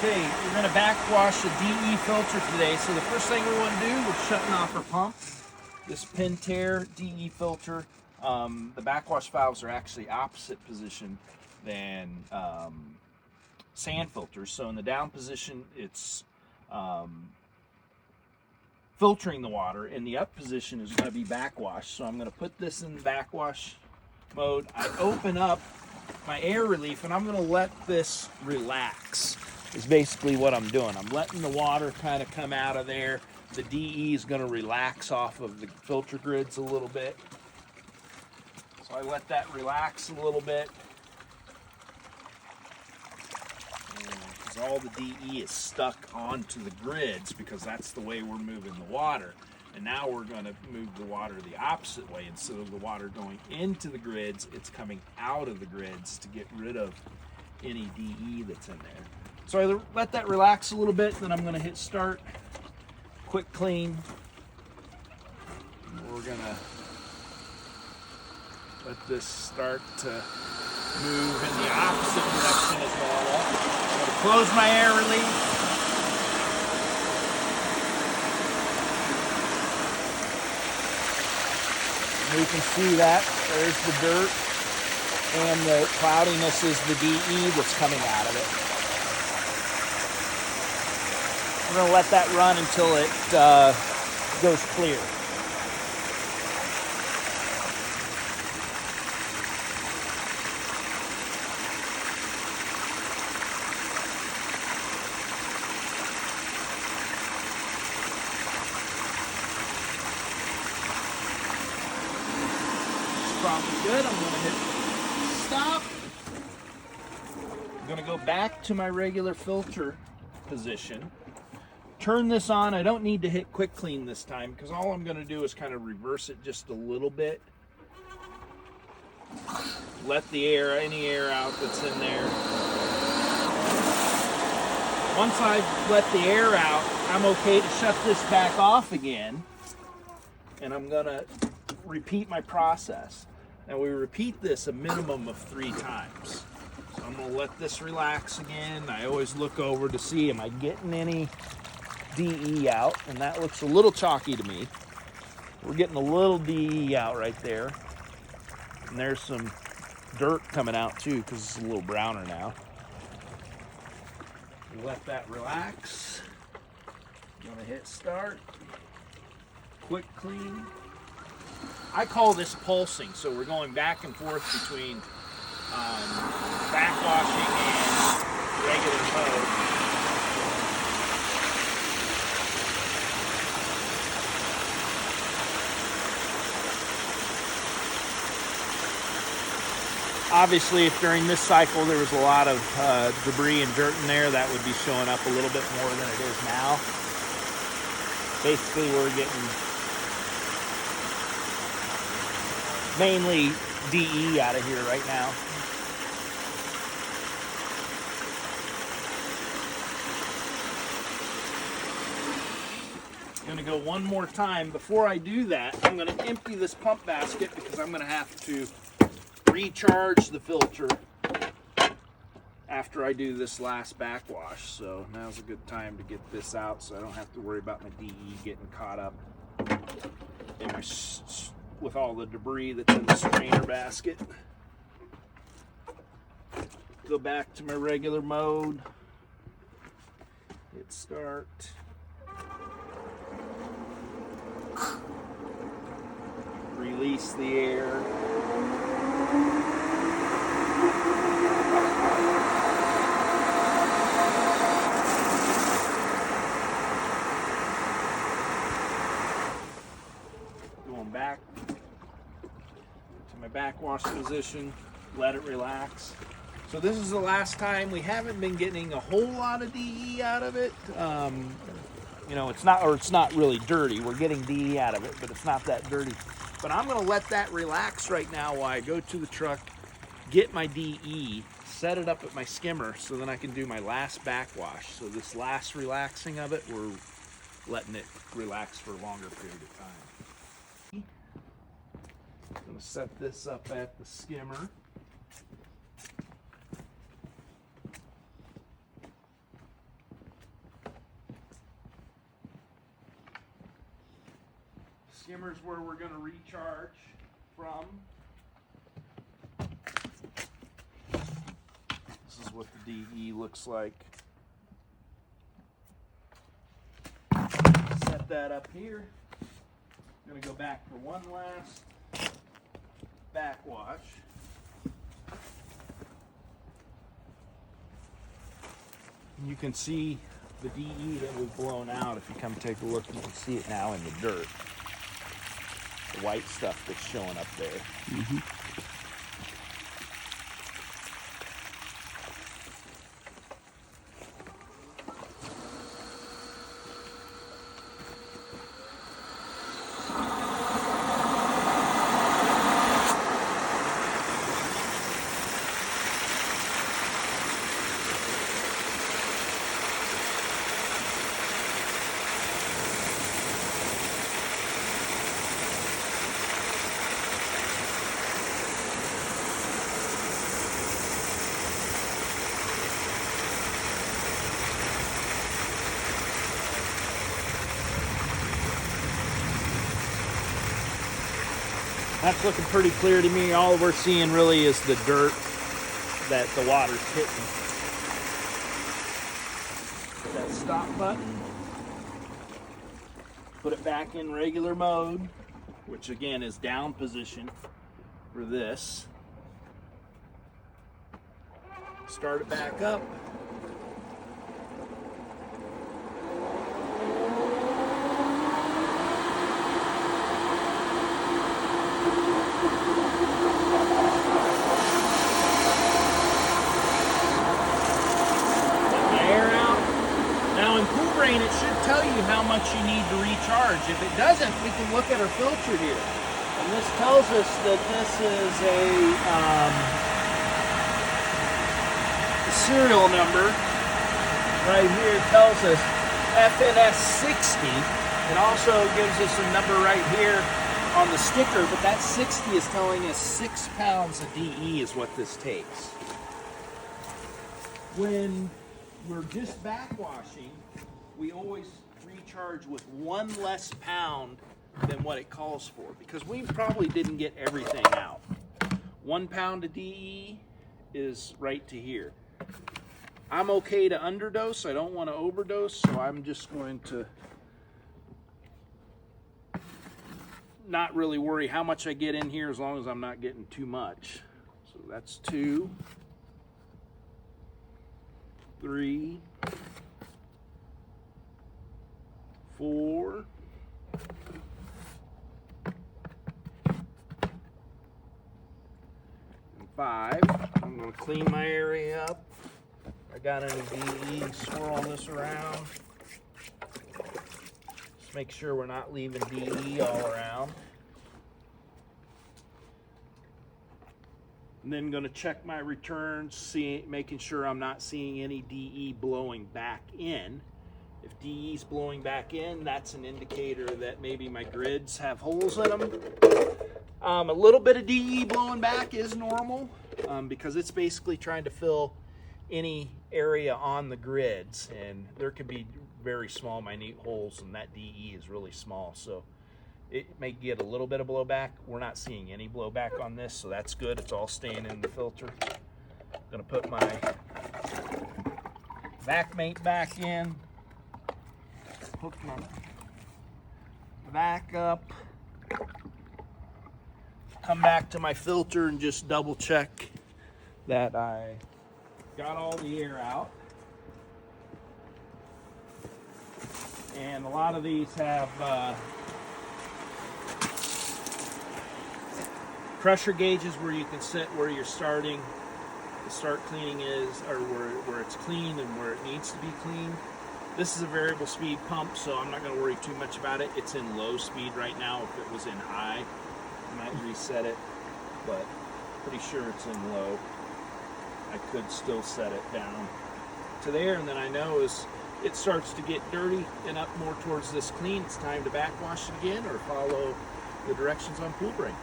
Okay, we're going to backwash a DE filter today. So the first thing we want to do is shutting off our pump. This Pentair DE filter, the backwash valves are actually opposite position than sand filters. So in the down position, it's filtering the water. In the up position is going to be backwash. So I'm going to put this in backwash mode. I open up my air relief and I'm going to let this relax. Is basically what I'm doing. I'm letting the water kind of come out of there. The DE is going to relax off of the filter grids a little bit. So I let that relax a little bit. Because all the DE is stuck onto the grids because that's the way we're moving the water. And now we're going to move the water the opposite way. Instead of the water going into the grids, it's coming out of the grids to get rid of any DE that's in there. So I let that relax a little bit, then I'm going to hit start, quick clean. We're going to let this start to move in the opposite direction as normal. I'm going to close my air relief. You can see that there's the dirt, and the cloudiness is the DE that's coming out of it. We're going to let that run until it goes clear. It's probably good. I'm going to hit stop. I'm going to go back to my regular filter position. Turn this on. I don't need to hit quick clean this time because all I'm going to do is kind of reverse it just a little bit. Let the air, any air out that's in there. Once I've let the air out, I'm okay to shut this back off again. And I'm going to repeat my process. And we repeat this a minimum of 3 times. So I'm going to let this relax again. I always look over to see, am I getting any DE out, and that looks a little chalky to me. We're getting a little DE out right there, and there's some dirt coming out too because it's a little browner now. Let that relax. I'm gonna hit start, quick clean. I call this pulsing, so we're going back and forth between backwashing and regular mode. Obviously, if during this cycle there was a lot of debris and dirt in there, that would be showing up a little bit more than it is now. Basically, we're getting mainly DE out of here right now. I'm going to go one more time. Before I do that, I'm going to empty this pump basket because I'm going to have to recharge the filter after I do this last backwash. So now's a good time to get this out so I don't have to worry about my DE getting caught up in my with all the debris that's in the strainer basket. Go back to my regular mode. Hit start. Release the air. Going back to my backwash position, let it relax. So this is the last time. We haven't been getting a whole lot of DE out of it. You know, it's not really dirty. We're getting DE out of it, but it's not that dirty. But I'm going to let that relax right now while I go to the truck, get my DE, set it up at my skimmer so then I can do my last backwash. So this last relaxing of it, we're letting it relax for a longer period of time. I'm going to set this up at the skimmer. skimmer's where we're going to recharge from. This is what the DE looks like. Set that up here. I'm going to go back for one last backwash. You can see the DE that was blown out. If you come take a look, you can see it now in the dirt. The white stuff that's showing up there. Mm-hmm. That's looking pretty clear to me. All we're seeing really is the dirt that the water's hitting. Hit that stop button. Put it back in regular mode, which again is down position for this. Start it back up. It should tell you how much you need to recharge. If it doesn't, we can look at our filter here. And this tells us that this is a serial number. Right here it tells us FNS 60. It also gives us a number right here on the sticker, but that 60 is telling us 6 pounds of DE is what this takes. When we're just backwashing, we always recharge with 1 less pound than what it calls for, because we probably didn't get everything out. 1 pound of DE is right to here. I'm okay to underdose. I don't want to overdose, so I'm just going to not really worry how much I get in here as long as I'm not getting too much. So that's 2, 3, 4, 5. I'm going to clean my area up. I got any DE, swirl this around. Just make sure we're not leaving DE all around. And then going to check my returns, making sure I'm not seeing any DE blowing back in. If DE is blowing back in, that's an indicator that maybe my grids have holes in them. A little bit of DE blowing back is normal because it's basically trying to fill any area on the grids, and there could be very small, minute holes, and that DE is really small, so it may get a little bit of blowback. We're not seeing any blowback on this, so that's good. It's all staying in the filter. I'm gonna put my vac mate back in. Hook my vac up. Come back to my filter and just double check that I got all the air out. And a lot of these have pressure gauges where you can set where you're starting. The start cleaning is, or where it's clean and where it needs to be cleaned. This is a variable speed pump, so I'm not going to worry too much about it. It's in low speed right now. If it was in high, I might reset it, but pretty sure it's in low. I could still set it down to there, and then I know as it starts to get dirty and up more towards this clean, it's time to backwash it again or follow the directions on Pool Brain.